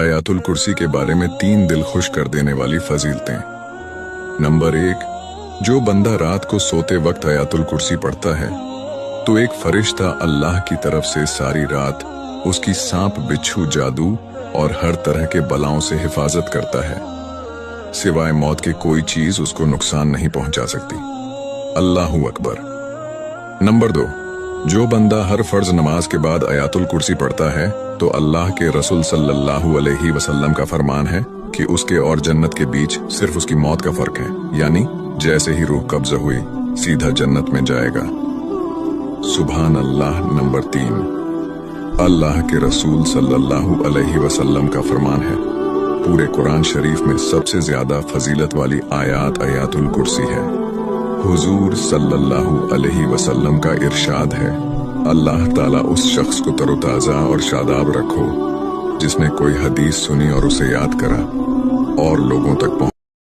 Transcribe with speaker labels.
Speaker 1: आयातुल कुर्सी के बारे में 3 दिल खुश कर देने वाली फजीलतें। नंबर 1, जो बंदा रात को सोते वक्त आयातुल कुर्सी पढ़ता है तो एक फरिश्ता अल्लाह की तरफ से सारी रात उसकी सांप, बिच्छू, जादू और हर तरह के बलाओं से हिफाजत करता है। सिवाय मौत के कोई चीज उसको नुकसान नहीं पहुंचा सकती। अल्लाहू अकबर। नंबर 2, जो बंदा हर फर्ज नमाज के बाद आयातुल कुर्सी पढ़ता है तो अल्लाह के रसूल सल्लल्लाहु अलैहि वसल्लम का फरमान है कि उसके और जन्नत के बीच सिर्फ उसकी मौत का फर्क है, यानी जैसे ही रूह कब्ज़ हुई सीधा जन्नत में जाएगा। सुभान अल्लाह। नंबर 3, अल्लाह के रसूल सल्लल्लाहु अलैहि वसल्लम का फरमान है, पूरे कुरान शरीफ में सबसे ज्यादा फजीलत वाली आयात आयातुल कुर्सी है। हुजूर सल्लल्लाहु अलैहि वसल्लम का इरशाद है, अल्लाह ताला उस शख्स को तरोताजा और शादाब रखो जिसने कोई हदीस सुनी और उसे याद करा और लोगों तक